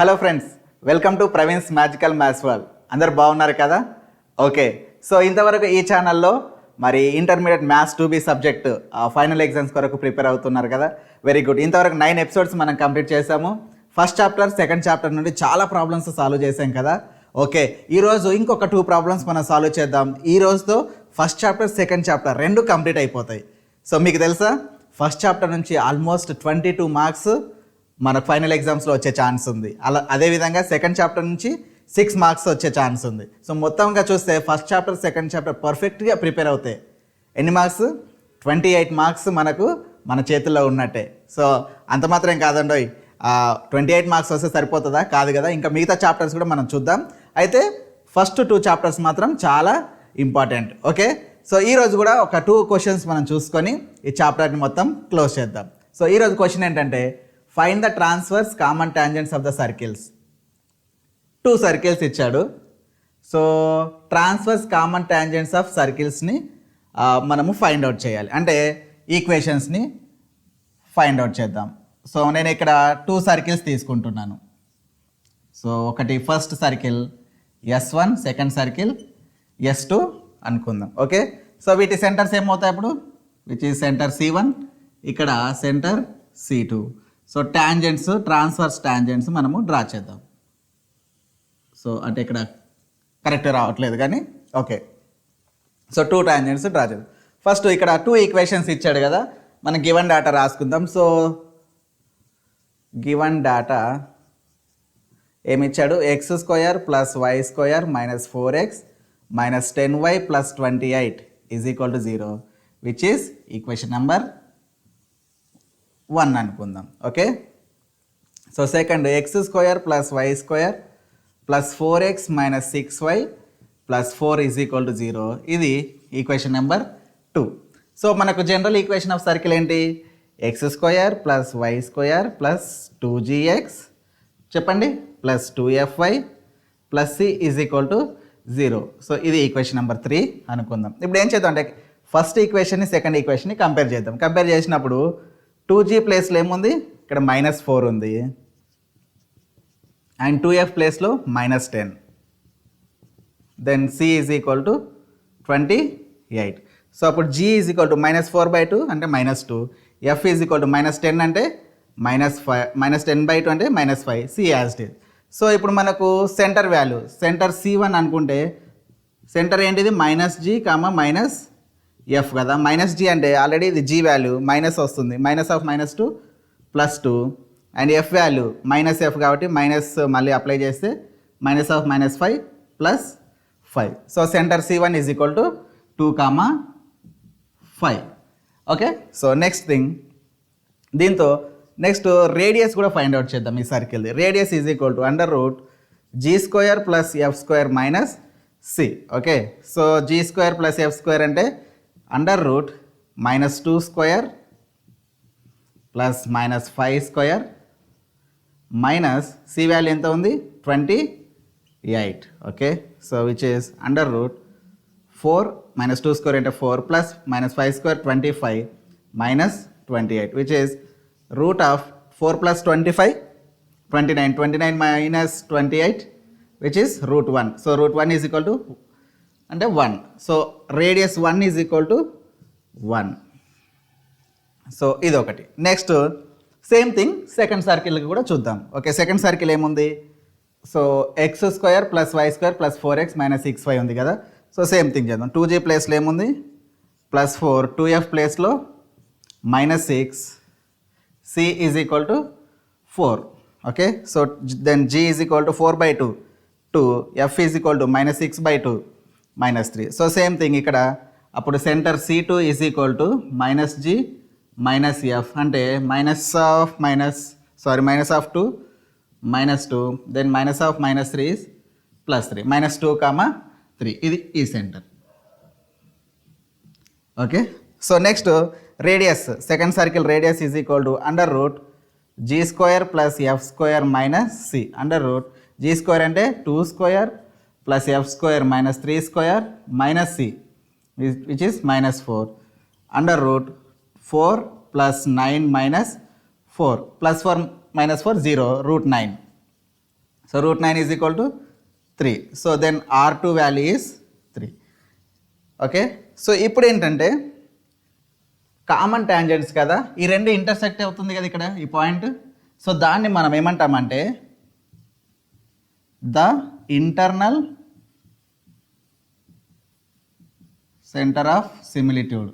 Hello friends, welcome to Praveen's magical maths world. అందరు బాగున్నారు కదా? ఓకే, సో ఇంతవరకు ఈ ఛానల్లో మరి intermediate maths 2B subject final exams కొరకు ప్రిపేర్ అవుతున్నారు కదా. Very good. ఇంతవరకు 9 ఎపిసోడ్స్ మనం కంప్లీట్ చేసాము. ఫస్ట్ చాప్టర్, సెకండ్ చాప్టర్ నుండి చాలా ప్రాబ్లమ్స్ సాల్వ్ చేసాం కదా. ఓకే, ఈరోజు ఇంకొక 2 ప్రాబ్లమ్స్ మనం సాల్వ్ చేద్దాం. ఈ రోజుతో ఫస్ట్ చాప్టర్, సెకండ్ చాప్టర్ రెండు కంప్లీట్ అయిపోతాయి. సో మీకు తెలుసా, ఫస్ట్ చాప్టర్ నుంచి ఆల్మోస్ట్ 22 మార్క్స్ మనకు ఫైనల్ ఎగ్జామ్స్లో వచ్చే ఛాన్స్ ఉంది. అదేవిధంగా సెకండ్ చాప్టర్ నుంచి 6 మార్క్స్ వచ్చే ఛాన్స్ ఉంది. సో మొత్తంగా చూస్తే ఫస్ట్ చాప్టర్, సెకండ్ చాప్టర్ పర్ఫెక్ట్గా ప్రిపేర్ అవుతాయి. ఎన్ని మార్క్స్? 28 మార్క్స్ మనకు మన చేతుల్లో ఉన్నట్టే. సో అంత మాత్రం కాదండి, 28 మార్క్స్ వస్తే సరిపోతుందా? కాదు కదా. ఇంకా మిగతా చాప్టర్స్ కూడా మనం చూద్దాం. అయితే ఫస్ట్ 2 చాప్టర్స్ మాత్రం చాలా ఇంపార్టెంట్. ఓకే, సో ఈరోజు కూడా ఒక 2 క్వశ్చన్స్ మనం చూసుకొని ఈ చాప్టర్ని మొత్తం క్లోజ్ చేద్దాం. సో ఈరోజు క్వశ్చన్ ఏంటంటే, find the transverse common tangents of the circles. 2 circles ఇచ్చాడు. So transverse common tangents of సర్కిల్స్ని మనము ఫైండ్ అవుట్ చేయాలి, అంటే ఈక్వేషన్స్ని ఫైండ్ అవుట్ చేద్దాం. సో నేను ఇక్కడ 2 సర్కిల్స్ తీసుకుంటున్నాను. సో ఒకటి first circle S1, second circle S2 అనుకుందాం. ఓకే, సో వీటి సెంటర్స్ ఏమవుతాయి ఇప్పుడు? విచ్ ఈజ్ సెంటర్ C1, ఇక్కడ center C2. So tangents, transverse tangents మనము డ్రా చేద్దాం. సో అంటే ఇక్కడ కరెక్ట్ రావట్లేదు కానీ ఓకే. సో 2 టాంజెంట్స్ డ్రా చేద్దాం. ఫస్ట్ ఇక్కడ 2 ఈక్వేషన్స్ ఇచ్చాడు కదా, మనం గివెన్ డేటా రాసుకుందాం. సో గివెన్ డేటా ఏమిచ్చాడు? x² + y² - 4x - 10y + 28 = 0, which is equation number 1 అనుకుందాం. Okay, so second x² + y² + 4x - 6y + 4 = 0, ఇది ఈక్వేషన్ నెంబర్ 2. సో మనకు జనరల్ ఈక్వేషన్ ఆఫ్ సర్కిల్ ఏంటి? x² + y² + 2gx చెప్పండి + 2fy + c = 0. సో ఇది equation number 3 అనుకుందాం. ఇప్పుడు ఏం చేద్దాం అంటే, ఫస్ట్ ఈక్వేషన్ని సెకండ్ ఈక్వేషన్ని కంపేర్ చేద్దాం. కంపేర్ చేసినప్పుడు 2g ప్లేస్లో ఏముంది? ఇక్కడ -4 ఉంది, అండ్ 2f ప్లేస్లో -10. Then c = 28. సో అప్పుడు g -4/2 అంటే -2, f -10 అంటే -5, -10/2 అంటే -5, c as it is. So ఇప్పుడు మనకు సెంటర్ వాల్యూ, సెంటర్ C1 అనుకుంటే సెంటర్ ఏంటిది? -g, -f కదా. -g అంటే ఆల్రెడీ ఇది g వాల్యూ మైనస్ వస్తుంది, -2 + 2, అండ్ f వాల్యూ -f కాబట్టి మైనస్ మళ్ళీ అప్లై చేస్తే -5 + 5. So center C1 = 2, 5. Okay, so next thing, దీంతో నెక్స్ట్ రేడియస్ కూడా ఫైండ్ అవుట్ చేద్దాం ఈ సర్కిల్ది. Radius = g² + f² - c. Okay, so g² + f² అంటే √-2² + -5² మైనస్ c వాల్యూ ఎంత ఉంది? 28. ఓకే, సో విచ్ ఈస్ √4 -2² అంటే 4 + -5² 25 -28, which is √4 + 25 29, 29 - 28 which is √1. So √1 = అంటే 1. So radius 1 = 1. సో ఇది ఒకటి. నెక్స్ట్ సేమ్ థింగ్ సెకండ్ సర్కిల్కి కూడా చూద్దాం. ఓకే, సెకండ్ సర్కిల్ ఏముంది? So x² + y² + 4x - 6y ఉంది కదా. సో సేమ్ థింగ్ చేద్దాం. 2g ప్లేస్లో ఏముంది? +4, 2f ప్లేస్లో -6, c = 4. Okay, so then g = 4/2, 2, f -6/2 -3. So same thing ఇక్కడ అప్పుడు సెంటర్ C2 = -g -f అంటే -2 దెన్ -3 is +3 -2, 3. ఇది ఈ centre. Okay, so next radius, second circle radius = √g² + f² - c. g² అంటే 2² + f² - 3² - c, which is -4. √4 + 9 - 4 +4 - 4 0, √9. So √9 is equal to 3. So then R2 value is 3. Okay, so ఇప్పుడు ఏంటంటే common tangents కదా, ఈ రెండు intersect అవుతుంది కదా ఇక్కడ ఈ పాయింట్. సో దాన్ని మనం ఏమంటామంటే the internal center of similitude.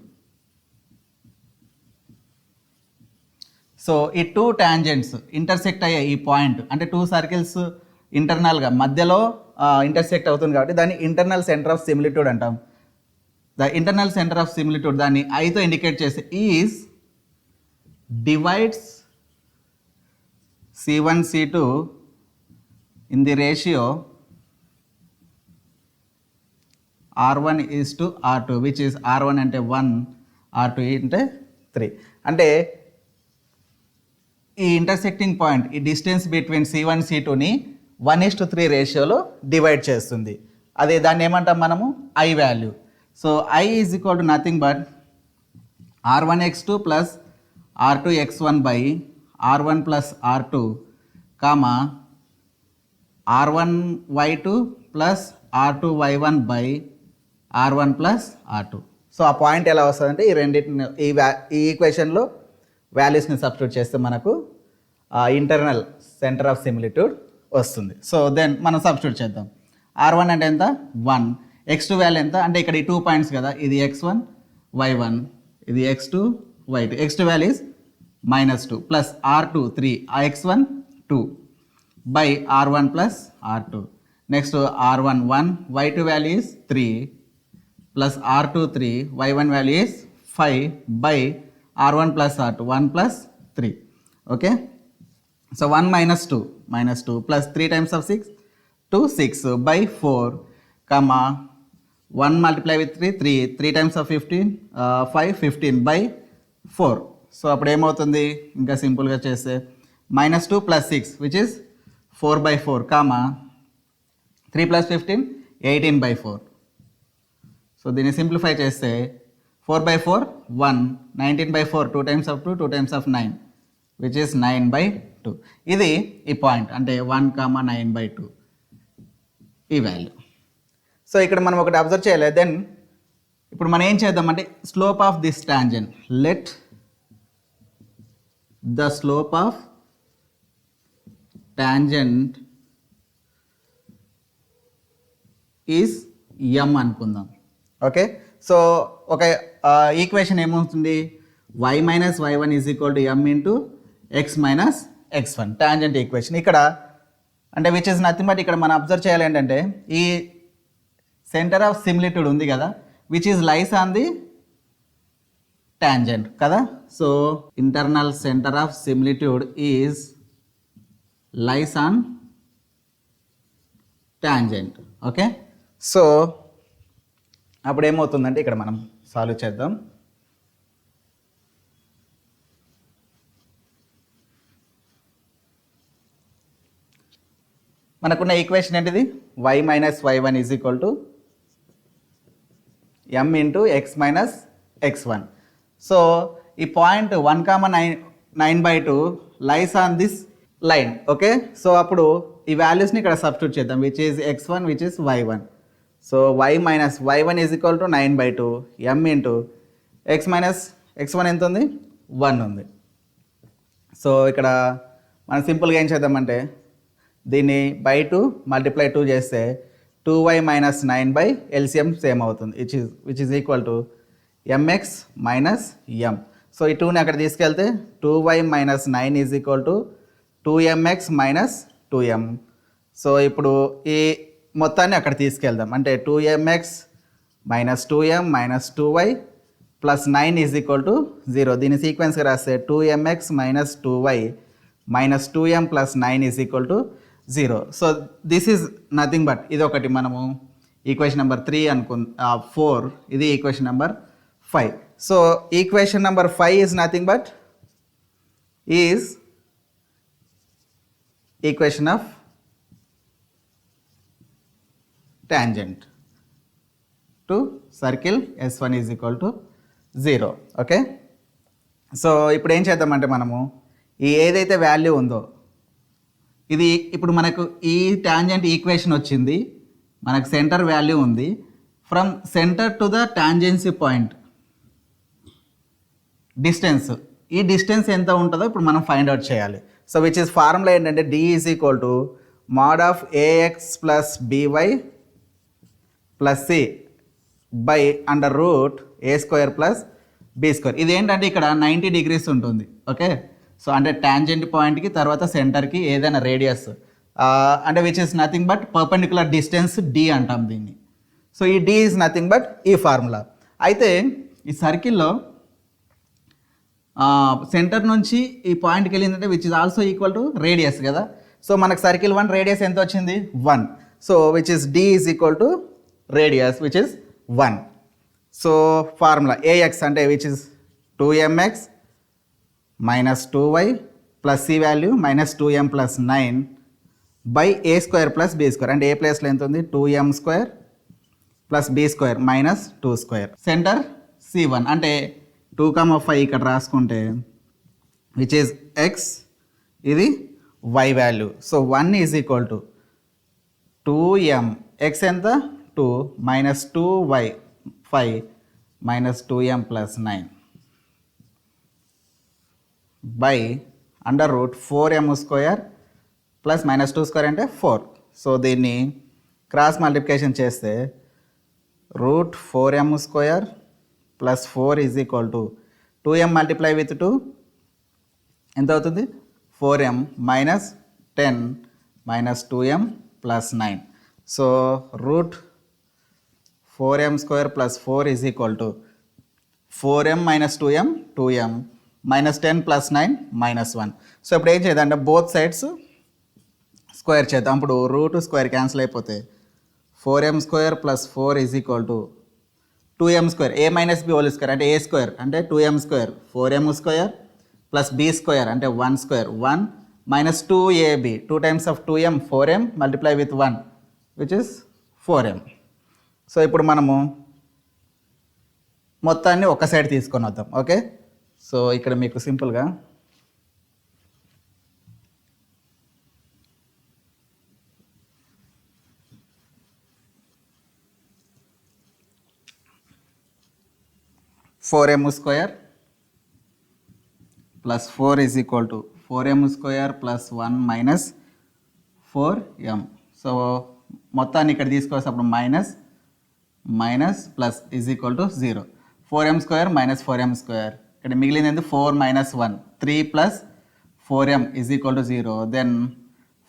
So ఈ టూ టాంజెంట్స్ ఇంటర్సెక్ట్ అయ్యే ఈ పాయింట్ అంటే టూ సర్కిల్స్ ఇంటర్నల్గా మధ్యలో ఇంటర్సెక్ట్ అవుతుంది కాబట్టి దాన్ని ఇంటర్నల్ సెంటర్ ఆఫ్ సిమిలిట్యూడ్ అంటాం. The internal center of similitude దాన్ని ఐతో ఇండికేట్ చేస్తే is divides C1 C2 in the ratio R1 is to R2 which is R1 అంటే 1, R2 అంటే 3. అంటే ఈ ఇంటర్సెక్టింగ్ పాయింట్ ఈ డిస్టెన్స్ బిట్వీన్ C1 C2ని 1:3 రేషియోలో డివైడ్ చేస్తుంది. అదే దాన్ని ఏమంటాం మనము I value. So I is equal to nothing but R1x2 plus R2x1 by R1 plus R2 comma R1y2 plus R2y1 by R1 plus R2. So ఆ point ఎలా వస్తుందంటే ఈ రెండింటిని ఈ ఈక్వేషన్లో వాల్యూస్ని సబ్స్టిట్యూట్ చేస్తే మనకు ఇంటర్నల్ సెంటర్ ఆఫ్ సిమిలిట్యూడ్ వస్తుంది. సో దెన్ మనం సబ్స్టిట్యూట్ చేద్దాం. R1 అంటే ఎంత 1, x2 వాల్యూ ఎంత అంటే ఇక్కడ ఈ 2 పాయింట్స్ కదా, ఇది x1 y1, ఇది x2 y2. x2 value is -2 plus R2 3, x1 2 by R1 plus R2. Next R1 1, y2 value is 3 plus R2 3, y1 value is 5 by R1 plus R2 1 plus 3. Okay, so 1 -2 plus 3 times of 6 2 6 by 4 comma 1 multiply with 3 times of 15 5 15 by 4. So అప్పుడు ఏమవుతుంది ఇంకా సింపుల్గా చేస్తే -2 plus 6 which is 4 by 4 comma 3 plus 15 18 by 4. So దీన్ని simplify చేస్తే 4 by 4 1, 19 by 4 2 times of 2 2 times of 9 which is 9 by 2. ఇది ఈ point అంటే 1, 9 by 2 ఈ వాల్యూ. సో ఇక్కడ మనం ఒకటి అబ్జర్వ్ చేయలేదు. దెన్ ఇప్పుడు మనం ఏం చేద్దామంటే slope of this tangent, let the slope of tangent is m అనుకుందాం. ఓకే, సో ఒక ఈక్వేషన్ ఏమవుతుంది y minus y1 is equal to m into x minus x1 tangent equation. ఇక్కడ అంటే విచ్ ఇస్ నథింగ్ బట్ ఇక్కడ మనం observe చేయాలి ఏంటంటే ఈ సెంటర్ ఆఫ్ సిమిలిట్యూడ్ ఉంది కదా which is lies on the tangent కదా. So internal center of similitude is lies on tangent. Okay, so అప్పుడు ఏమవుతుందంటే ఇక్కడ మనం సాల్వ్ చేద్దాం. మనకున్న ఈక్వేషన్ ఏంటిది y minus y1 is equal to m into x minus x1. So ఈ point 1, 9/2 lies on this line. Okay, so అప్పుడు ఈ వాల్యూస్ని ఇక్కడ సబ్స్టిట్యూట్ చేద్దాం which is x1 which is y1. So y minus y1 is equal to 9/2 m into x minus x1 ఎంత ఉంది 1 ఉంది. So ఇక్కడ మనం సింపుల్గా ఏం చేద్దామంటే దీన్ని బై 2 మల్టిప్లై 2 చేస్తే 2y minus 9 by LCM same అవుతుంది which is equal to mx minus m. So ఈ 2ని అక్కడ తీసుకెళ్తే 2y minus 9 is equal to 2mx minus 2m. So ఇప్పుడు ఈ మొత్తాన్ని అక్కడ తీసుకెళ్దాం అంటే 2mx minus 2m minus 2y plus 9 is equal to 0. దీని సీక్వెన్స్గా రాస్తే 2mx minus 2y minus 2m plus 9 is equal to 0. So this is nothing but ఇది ఒకటి మనము ఈక్వేషన్ నెంబర్ 3 4, ఇది equation number 5. So equation number 5 is nothing but is equation of tangent to circle S1 is equal to 0. Okay, so ఇప్పుడు ఏం చేద్దామంటే మనము ఈ ఏదైతే వాల్యూ ఉందో ఇది ఇప్పుడు మనకు ఈ టాంజెంట్ ఈక్వేషన్ వచ్చింది, మనకు సెంటర్ వాల్యూ ఉంది. From centre to the tangency point distance, ఈ డిస్టెన్స్ ఎంత ఉంటుందో ఇప్పుడు మనం ఫైండ్ అవుట్ చేయాలి. సో విచ్ ఇస్ ఫార్ములా ఏంటంటే D is equal to mod of A X plus B Y plus C by under root A square plus B square. ఇది ఏంటంటే ఇక్కడ 90 డిగ్రీస్ ఉంటుంది. ఓకే, సో అంటే టాంజెంట్ పాయింట్కి తర్వాత సెంటర్కి ఏదైనా రేడియస్ అంటే which is nothing but perpendicular distance D అంటాం దీన్ని. సో ఈ డి ఈజ్ నథింగ్ బట్ ఈ ఫార్ములా. అయితే ఈ సర్కిల్లో సెంటర్ నుంచి ఈ పాయింట్కి వెళ్ళిందంటే which is also equal to radius కదా. సో మనకు సర్కిల్ 1 రేడియస్ ఎంత వచ్చింది 1. So which is D is equal to radius which is 1. So formula AX అంటే which is 2mx minus 2y plus C value minus 2m plus 9 by A square plus B square. అంటే A ప్లేస్లో ఎంత ఉంది 2m square plus B square minus 2 square. Centre C1 అంటే 2,5 ఇక్కడ రాసుకుంటే which is X, ఇది y value. So 1 is equal to 2m, X ఎంత 2 minus 2y 5 minus 2m plus 9 by under root 4m square plus minus 2 square అంటే 4. So దీన్ని cross multiplication చేస్తే root 4m square plus 4 is equal to 2m multiply with 2 ఎంత అవుతుంది 4m minus 10 minus 2m plus 9. So root 4m square plus 4 is equal to 4m minus 2m 2m minus 10 plus 9 minus 1. So ఇప్పుడు ఏం చేద్దాం both sides square చేద్దాం. అప్పుడు root square cancel అయిపోతే 4m square plus 4 is equal to 2m square A minus B whole square అంటే A square అంటే 2m square 4m square plus B square అంటే 1 square 1 minus 2ab 2 times of 2m 4m multiply with 1 which is 4m. So ఇప్పుడు మనము మొత్తాన్ని ఒక side తీసుకొని వద్దాం. Okay, so ఇక్కడ మీకు సింపుల్గా four M square plus 4 is equal to 4m square plus 1 minus 4m. So మొత్తాన్ని ఇక్కడ తీసుకొచ్చినప్పుడు minus minus plus is equal to 0. 4m స్క్వేర్ మైనస్ 4m స్క్వేర్, ఇక్కడ మిగిలింది ఏంటి 4 minus 1 3 plus 4m is equal to 0. Then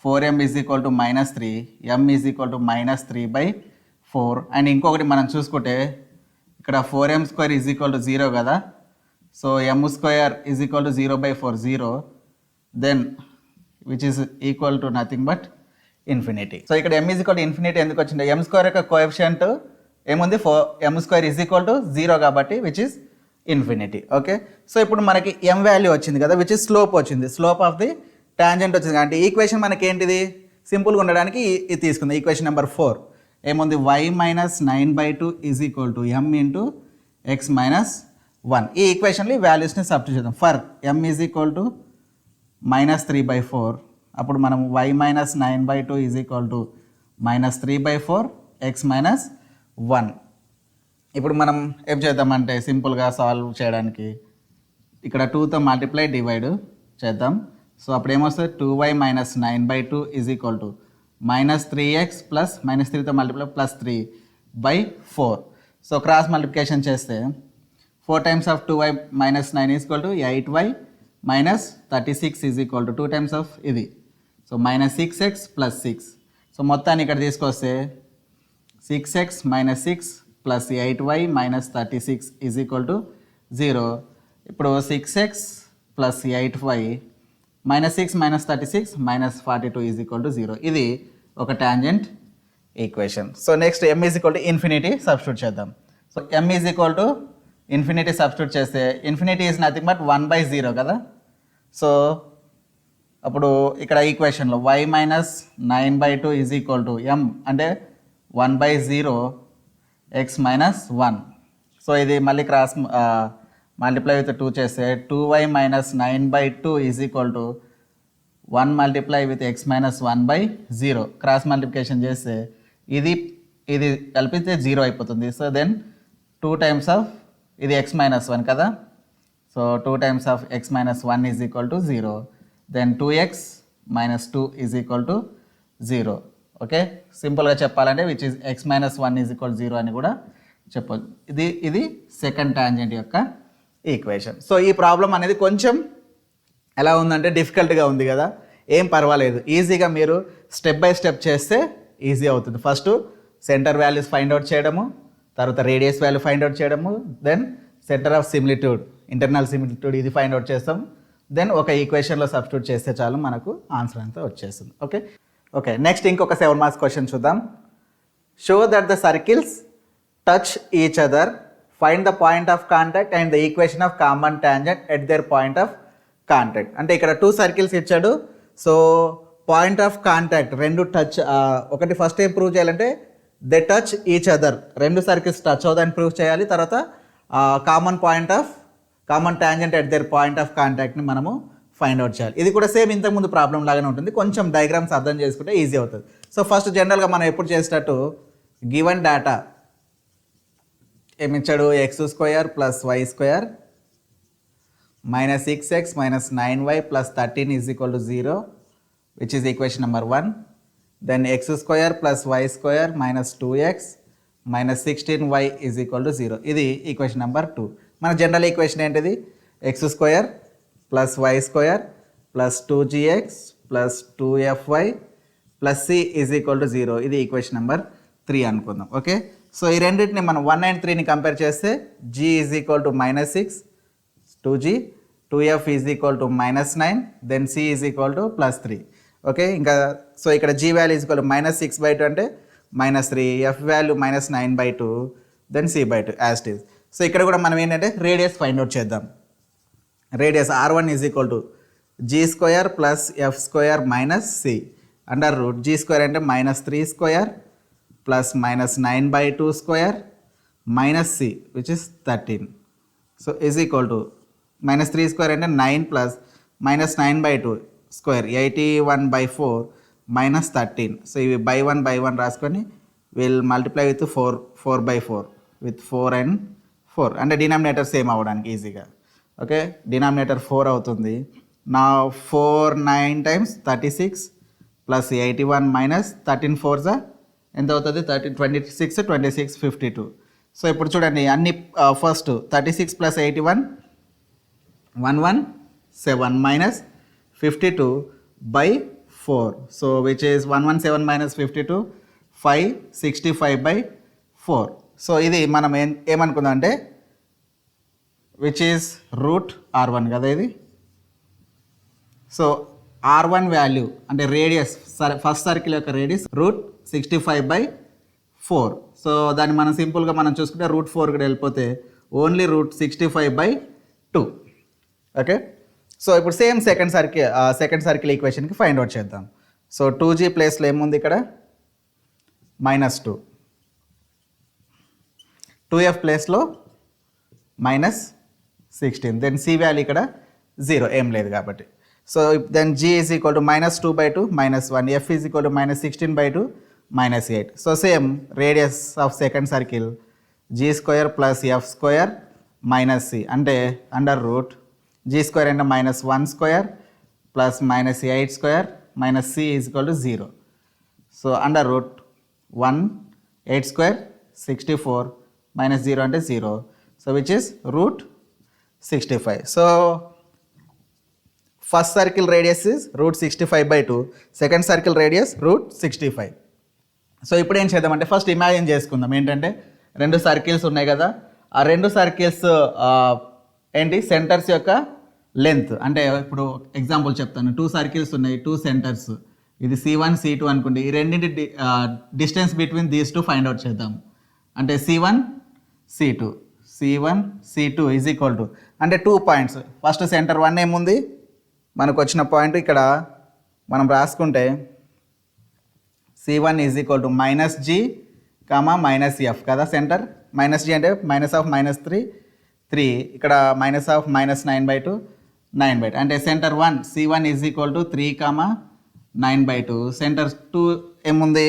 4m is equal to minus 3, m is equal to minus 3/4. And ఇంకొకటి మనం చూసుకుంటే ఇక్కడ 4m square is equal to 0 కదా. So m square is equal to 0/4 0, then which is equal to nothing but infinity. So ఇక్కడ m is equal to infinity ఎందుకు వచ్చింది, m square యొక్క coefficient ఏముంది m square is equal to 0 కాబట్టి which is infinity. Okay, so ఇప్పుడు మనకి m value వచ్చింది కదా విచ్ ఇస్ స్లోప్ వచ్చింది, స్లోప్ ఆఫ్ ది టాంజెంట్ వచ్చింది. అంటే ఈక్వేషన్ మనకి ఏంటిది సింపుల్గా ఉండడానికి ఇది తీసుకుంది. ఈక్వేషన్ నెంబర్ 4 ఏముంది y minus 9/2 is equal to m into x minus 1. ఈ ఈక్వేషన్లో ఈ వాల్యూస్ని సబ్స్టిట్యూట్ చేద్దాం. For m is equal to minus 3/4, అప్పుడు మనం y minus 9/2 is equal to minus 3/4 x minus 1. ఇప్పుడు మనం ఏం చేద్దామంటే సింపుల్గా సాల్వ్ చేయడానికి ఇక్కడ 2తో మల్టిప్లై డివైడ్ చేద్దాం. సో అప్పుడు ఏమొస్తుంది 2y minus 9/2 is equal to minus 3x plus minus 3తో multiply plus 3/4. So cross multiplication చేస్తే 4 times of 2y minus 9 is equal to 8y minus 36 is equal to 2 times of ఇది, so minus 6x plus 6. So మొత్తాన్ని ఇక్కడ తీసుకొస్తే 6x minus 6 plus 8y minus 36 is equal to 0. ఇప్పుడు 6x plus 8y minus 6 minus 36 minus 42 is equal to 0. ఇది ఒక tangent equation. So next m is equal to infinity substitute చేద్దాం. So m is equal to infinity substitute చేస్తే infinity is nothing but 1/0 కదా. So అప్పుడు ఇక్కడ ఈక్వేషన్లో y minus 9/2 is equal to m అంటే 1/0 x minus 1. So ఇది మళ్ళీ cross multiply with 2 చేస్తే 2y minus 9/2 is equal to 1 multiply with X minus 1/0 cross multiplication చేస్తే ఇది ఇది కలిపితే 0 అయిపోతుంది. సో దెన్ 2 టైమ్స్ ఆఫ్ ఇది ఎక్స్ మైనస్ 1 కదా, so 2 times of X minus 1 is equal to 0. Then 2x minus 2 is equal to 0. Okay, సింపుల్గా చెప్పాలంటే which is X minus 1 is equal 0 అని కూడా చెప్పొచ్చు. ఇది సెకండ్ టాంజెంట్ యొక్క ఈక్వేషన్. సో ఈ ప్రాబ్లం అనేది కొంచెం ఎలా ఉందంటే డిఫికల్ట్గా ఉంది కదా, ఏం పర్వాలేదు, ఈజీగా మీరు స్టెప్ బై స్టెప్ చేస్తే ఈజీ అవుతుంది. First centre values find out చేయడము, తర్వాత రేడియస్ వాల్యూ ఫైండ్ అవుట్ చేయడము, then centre of similitude, internal similitude ఇది ఫైండ్ అవుట్ చేస్తాం. దెన్ ఒక ఈక్వేషన్లో సబ్స్టిట్యూట్ చేస్తే చాలు మనకు ఆన్సర్ అంతా వచ్చేస్తుంది. ఓకే నెక్స్ట్ ఇంకొక 7 మార్క్స్ క్వశ్చన్ చూద్దాం. Show that the circles touch each other, find the point of contact and the equation of common tangent at their point of contact. అంటే ఇక్కడ 2 సర్కిల్స్ ఇచ్చాడు. సో పాయింట్ ఆఫ్ కాంటాక్ట్ రెండు touch, ఒకటి first ఏం prove చేయాలంటే they touch each other, 2 circles touch అవుదని prove చేయాలి. తర్వాత common tangent at their point of కాంటాక్ట్ని మనము ఫైండ్ అవుట్ చేయాలి. ఇది కూడా సేమ్ ఇంతకుముందు ప్రాబ్లం లాగానే ఉంటుంది, కొంచెం డయాగ్రామ్స్ అర్థం చేసుకుంటే ఈజీ అవుతుంది. సో ఫస్ట్ జనరల్గా మనం ఎప్పుడు చేసేటట్టు గివెన్ డేటా ఏమిచ్చాడు, x² + y² - 6x - 9y + 13 = 0, which is equation number 1. Then x² + y² - 2x - 16y = 0. ఇది ఈక్వేషన్ నెంబర్ 2. మన జనరల్ ఈక్వేషన్ ఏంటిది, x² + y² + 2gx + 2fy + c = 0. ఇది ఈక్వేషన్ నెంబర్ 3 అనుకుందాం. ఓకే, సో ఈ రెండింటిని మనం 1 and 3ని కంపేర్ చేస్తే g = -6, 2g, 2f -9, then c +3. Okay, ఇంకా సో ఇక్కడ g వాల్యూ -6/2 అంటే -3, f value -9/2, then c/2 as it is. So ఇక్కడ కూడా మనం ఏంటంటే రేడియస్ ఫైండ్ అవుట్ చేద్దాం. Radius r1 g² + f² - c √g² అంటే -3² + -9/2² - c which is 13. సో -3² అంటే 9 + -9/2 స్క్వేర్ 81/4 - 13. సో ఇవి బై 1 రాసుకొని will multiply with 4/4 with 4 and 4 అంటే డినామినేటర్ సేమ్ అవ్వడానికి ఈజీగా. ఓకే, డినామినేటర్ 4 అవుతుంది. నా 4 9 times 36 + 81 - 13 4s ఎంత అవుతుంది, 26 26 52. సో ఇప్పుడు చూడండి అన్ని first 36 + 81 117 - 52/4. So which is 117 - 52 565/4. So ఇది మనం ఏమనుకుందాం అంటే విచ్ ఈస్ √r1 కదా ఇది. సో r1 వాల్యూ అంటే రేడియస్, ఫస్ట్ సర్కిల్ యొక్క రేడియస్ √65/4. సో దాన్ని మనం సింపుల్గా మనం చూసుకుంటే √4 కూడా వెళ్ళిపోతే ఓన్లీ √65/2. ఓకే, సో ఇప్పుడు సేమ్ సెకండ్ సర్కిల్ ఈక్వేషన్కి ఫైండ్ అవుట్ చేద్దాం. సో 2g ప్లేస్లో ఏముంది ఇక్కడ -2, 2f ప్లేస్లో -16, దెన్ c వాల్యూ ఇక్కడ 0 ఏం లేదు కాబట్టి. So then g = -2/2 -1, f -16/2 -8. So same radius of second circle g² + f² - c అంటే √g² అంటే -1² + -8² - c = 0. సో √1 8² 64 -0 అంటే 0. So which is √65. So first circle radius is √65/2, second circle radius √65. So ఇప్పుడు ఏం చేద్దామంటే ఫస్ట్ ఇమాజిన్ చేసుకుందాం ఏంటంటే 2 సర్కిల్స్ ఉన్నాయి కదా, ఆ 2 సర్కిల్స్ ఏంటి సెంటర్స్ యొక్క లెంత్. అంటే ఇప్పుడు ఎగ్జాంపుల్ చెప్తాను, 2 సర్కిల్స్ ఉన్నాయి, 2 సెంటర్స్, ఇది C1 C2 అనుకోండి. ఈ రెండింటి distance between these 2 find out చేద్దాం. అంటే C1 C2 = అంటే 2 పాయింట్స్. ఫస్ట్ సెంటర్ 1 ఏముంది మనకు వచ్చిన పాయింట్ ఇక్కడ మనం రాసుకుంటే C1 = -g, -f కదా సెంటర్. -g అంటే -3 ఇక్కడ -9/2, 9/2 అంటే centre 1 C1 is equal to 3, 9/2. Centre 2 ఏముంది,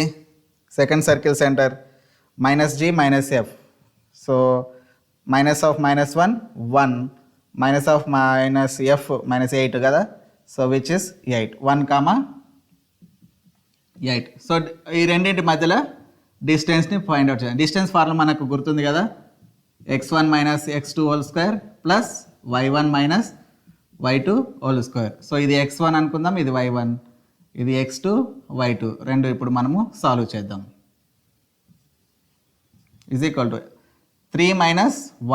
second circle centre -G -F. So minus of -1 1 minus of -F -8 కదా. So which is 8 1, 8. సో ఈ రెండింటి మధ్యలో డిస్టెన్స్ని ఫైండ్ అవుట్ చేయాలి. డిస్టెన్స్ ఫార్ములా మనకు గుర్తుంది కదా, x1 - x2 whole square plus y1 - y2 whole square. So ఇది x1 అనుకుందాం, ఇది y1, ఇది x2 y2 రెండు ఇప్పుడు మనము సాల్వ్ చేద్దాం. Is equal to 3 -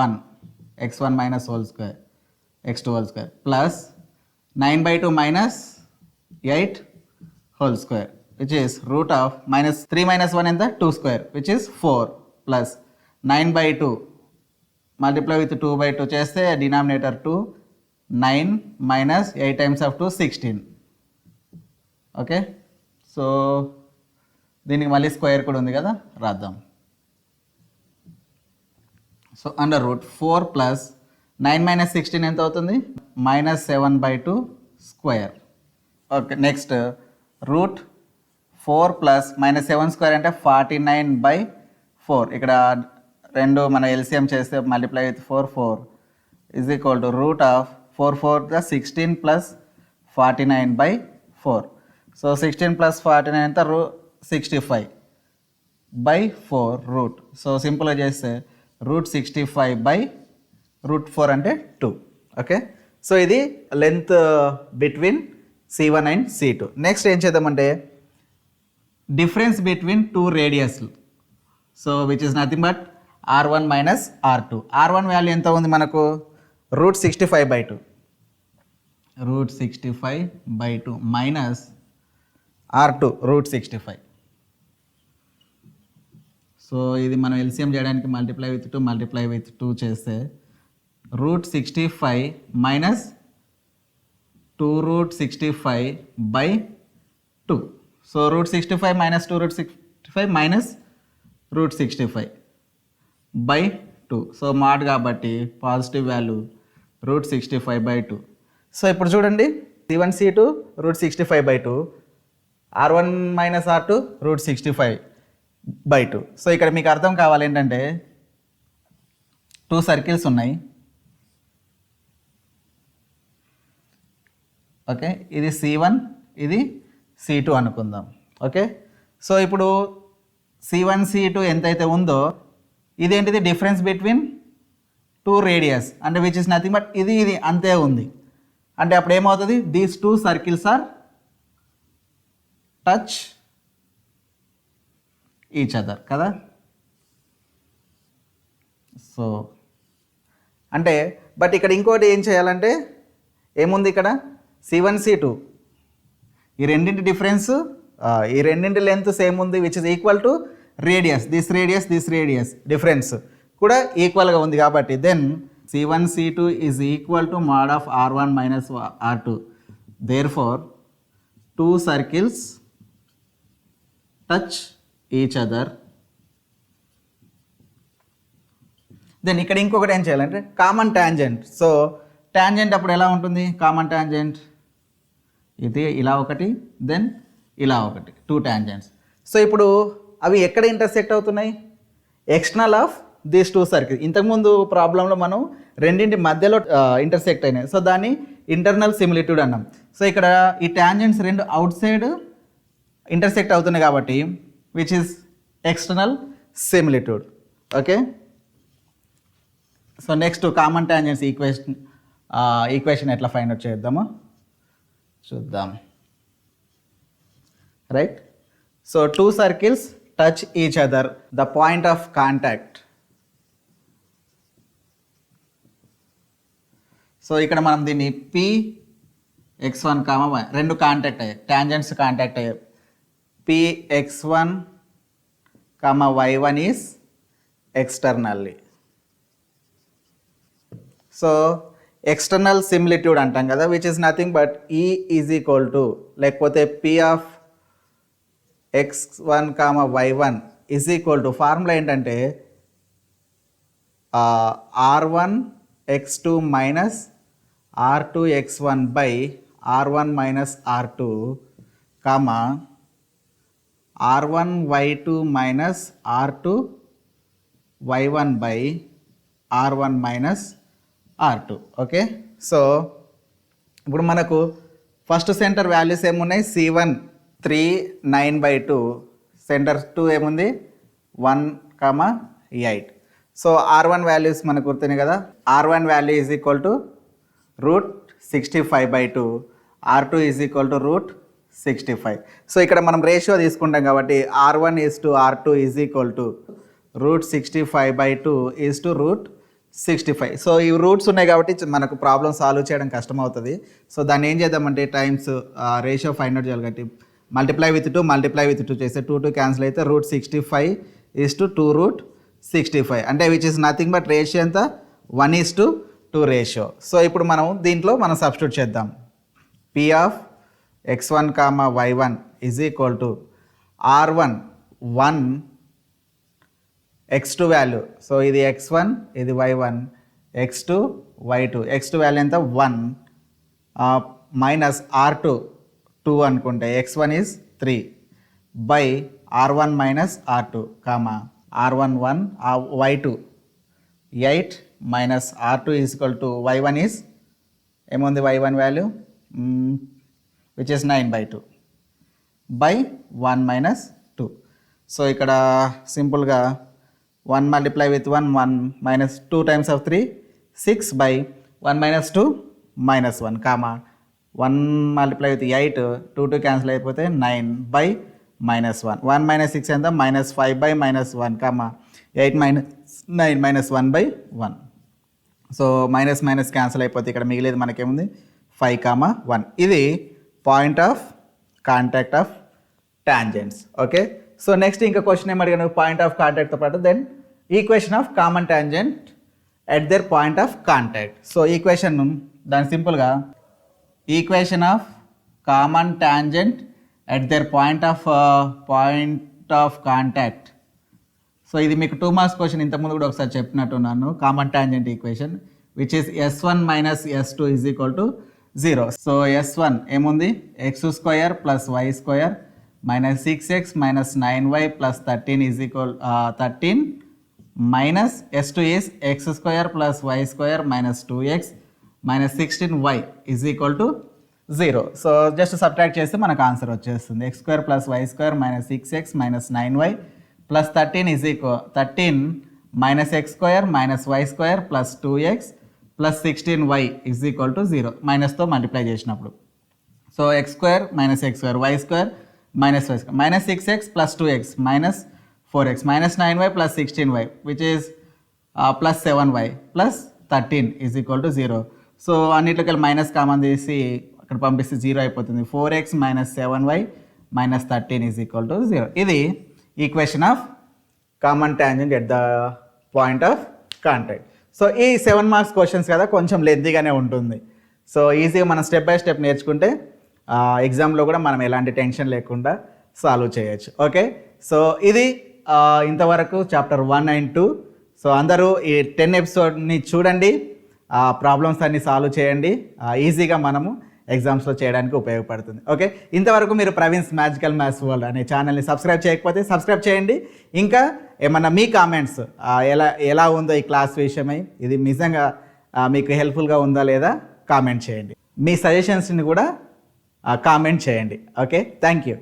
1 x1 - whole square x2 whole square plus 9/2 - 8 whole square which is root of -3 - 1 ఎంత 2 square which is 4 plus 9/2 multiply with 2/2 చేస్తే denominator 2 9 minus 8 times of 2 16. Okay, so దీనికి మళ్ళీ square కూడా ఉంది కదా, రాద్దాం. సో అండర్ రూట్ 4 plus 9 - 16 ఎంత అవుతుంది, -7/2 square. Okay, next root 4 plus -7 square అంటే 49/4. ఇక్కడ రెండు మన ఎల్సిఎం చేస్తే multiply with 4 is equal to root of 4 4 16 plus 49/4. సో 16 plus 49 ఎంత 65/4 రూట్. సో సింపుల్గా చేస్తే రూట్ 65/4 అంటే 2. ఓకే, సో ఇది length between C1 and C2. Next ఏం చేద్దామంటే డిఫరెన్స్ బిట్వీన్ 2 రేడియస్లు. So which is nothing but R1 - R2. R1 value ఎంత ఉంది మనకు, route 65/2 minus R2 route 65. So ఇది మనం ఎల్సిఎం చేయడానికి మల్టిప్లై విత్ 2 చేస్తే root 65 minus 2 root 65/2. So root 65 minus 2 root 65 minus root 65/2. So mod కాబట్టి పాజిటివ్ వాల్యూ రూట్ 65/2. సో ఇప్పుడు చూడండి C1 C2 route 65/2, R1 - R2 route 65/2. So ఇక్కడ మీకు అర్థం కావాలి ఏంటంటే 2 సర్కిల్స్ ఉన్నాయి. ఓకే, ఇది C1 ఇది C2 అనుకుందాం. ఓకే, సో ఇప్పుడు C1 C2 ఎంతైతే ఉందో ఇదేంటిది డిఫరెన్స్ బిట్వీన్ 2 రేడియస్ అంటే విచ్ ఇస్ నథింగ్ బట్ ఇది అంతే ఉంది. అంటే అప్పుడు ఏమవుతుంది, these 2 circles are touch each other కదా. సో అంటే బట్ ఇక్కడ ఇంకోటి ఏం చేయాలంటే ఏముంది, ఇక్కడ C1 C2 ఈ రెండింటి డిఫరెన్స్, ఈ రెండింటి లెంత్ సేమ్ ఉంది which is equal to radius this radius difference కూడా ఈక్వల్గా ఉంది కాబట్టి then C1 C2 is equal to mod of R1 minus R2. Therefore 2 circles touch each other. దెన్ ఇక్కడ ఇంకొకటి ఏం చేయాలంటే కామన్ ట్యాంజెంట్. సో ట్యాంజెంట్ అప్పుడు ఎలా ఉంటుంది, కామన్ ట్యాంజెంట్ ఇది ఇలా ఒకటి, దెన్ ఇలా ఒకటి, 2 ట్యాంజెంట్స్. సో ఇప్పుడు అవి ఎక్కడ ఇంటర్సెక్ట్ అవుతున్నాయి, ఎక్స్టర్నల్ ఆఫ్ దీస్ 2 సర్కిల్. ఇంతకుముందు ప్రాబ్లంలో మనం రెండింటి మధ్యలో ఇంటర్సెక్ట్ అయినాయి, సో దాన్ని ఇంటర్నల్ సిమిలిట్యూడ్ అన్నాం. సో ఇక్కడ ఈ ట్యాంజెంట్స్ రెండు అవుట్ సైడ్ ఇంటర్సెక్ట్ అవుతున్నాయి కాబట్టి which is external similitude. Okay, so next common tangents equation ఎట్లా ఫైండ్ అవుట్ చేద్దామో చూద్దాం. Right, so 2 circles touch each other, the point of contact. So ఇక్కడ మనం దీన్ని Px1, y రెండు కాంటాక్ట్ అయ్యాయి, ట్యాంజెంట్స్ కాంటాక్ట్ అయ్యాయి. Px1, y1 is externally. So external similitude అంటాం కదా which is nothing but E is equal to లేకపోతే P of x1, y1 is equal to formula ఏంటంటే R1 x2 minus R2x1 by R1 minus R2, comma R1y2 minus R2 y1 by R1 minus R2. Okay, so ఇప్పుడు మనకు first centre values ఏమున్నాయి, C1 3 9/2, centre 2 ఏముంది 1, 8. So R1 values మనకు గుర్తున్నాయి కదా, R1 value is equal to √65/2, R2 is equal to √65. So ఇక్కడ మనం ratio తీసుకుంటాం కాబట్టి R1:R2 is equal to √65/2 is to √65. So ఈ రూట్స్ ఉన్నాయి కాబట్టి మనకు ప్రాబ్లం సాల్వ్ చేయడం కష్టం అవుతుంది. సో దాన్ని ఏం చేద్దామంటే టైమ్స్ రేషియో ఫైండ్ అవుట్ చేయాలి కాబట్టి మల్టిప్లై విత్ 2 చేస్తే 2 క్యాన్సిల్ అయితే √65 ఈజ్ టు 2√65, అంటే which is nothing but ratio ఎంత 1:2 రేషియో. సో ఇప్పుడు మనం దీంట్లో మనం సబ్స్టిట్యూట్ చేద్దాం. P of x1, y1 is equal to R1 1 x2 value, so ఇది x1 ఇది y1, x2 y2, x2 value ఎంత 1 మైనస్ R2 2 అనుకుంటే x1 is 3 by R1 minus R2, R1 1 y2 8 minus R2 is equal to y1 is ఏముంది y1 value which is 9/2 by 1 minus 2. So ఇక్కడ సింపుల్గా 1 multiply with 1 1 minus 2 times of 3 6 by 1 minus 2 minus 1, 1 multiply with 8 2 cancel అయిపోతే 9 by minus 1, 1 minus 6 ఎంత -5 by -1, 8 minus 9 minus 1 by 1. So minus cancel అయిపోతే ఇక్కడ మిగిలేదు మనకేముంది 5, 1. ఇది point of contact of tangents. Okay, so next ఇంకా క్వశ్చన్ ఏం అడిగాను, పాయింట్ ఆఫ్ కాంటాక్ట్తో పాటు then equation of common tangent at their point of contact. So equation దాని సింపుల్గా equation of common tangent at their point of contact. So ఇది మీకు 2 marks question, ఇంతకుముందు కూడా ఒకసారి చెప్పినట్టున్నాను. Common tangent equation which is S1 minus S2 is equal to 0. So S1 ఏముంది x² plus y² minus 6x minus 9y plus 13 is equal 13 minus S2 is x² plus y² minus 2x minus 16y is equal to 0. So just subtract చేస్తే మనకు answer వచ్చేస్తుంది. x² plus y² minus 6x minus 9y plus 13 is equal 13 minus x² minus y² plus 2x plus 16y is equal to 0, మైనస్తో multiply చేసినప్పుడు. So x² minus x² y² minus y² minus 6x plus 2x minus 4x minus 9y plus 16y which is plus 7y plus 13 is equal to 0. So అన్నిటికీ minus common తీసి అక్కడ పంపిస్తే 0 అయిపోతుంది. 4x minus 7y minus 13 is equal to 0. ఇది equation of common tangent at the point of contact. So ఈ 7 marks questions కదా, కొంచెం లెంతీగానే ఉంటుంది. సో ఈజీగా మనం స్టెప్ బై స్టెప్ నేర్చుకుంటే ఎగ్జామ్లో కూడా మనం ఎలాంటి టెన్షన్ లేకుండా సాల్వ్ చేయొచ్చు. ఓకే, సో ఇది ఇంతవరకు చాప్టర్ 1 and 2. సో అందరూ ఈ 10 ఎపిసోడ్ని చూడండి, ప్రాబ్లమ్స్ అన్ని సాల్వ్ చేయండి. ఈజీగా మనము ఎగ్జామ్స్లో చేయడానికి ఉపయోగపడుతుంది. ఓకే, ఇంతవరకు మీరు ప్రవీణ్స్ మ్యాజికల్ మ్యాథ్స్ వరల్డ్ అనే ఛానల్ని సబ్స్క్రైబ్ చేయకపోతే సబ్స్క్రైబ్ చేయండి. ఇంకా ఏమన్నా మీ కామెంట్స్ ఎలా ఉందో ఈ క్లాస్ విషయమై, ఇది నిజంగా మీకు హెల్ప్ఫుల్గా ఉందా లేదా కామెంట్ చేయండి. మీ సజెషన్స్ని కూడా కామెంట్ చేయండి. Okay, thank you.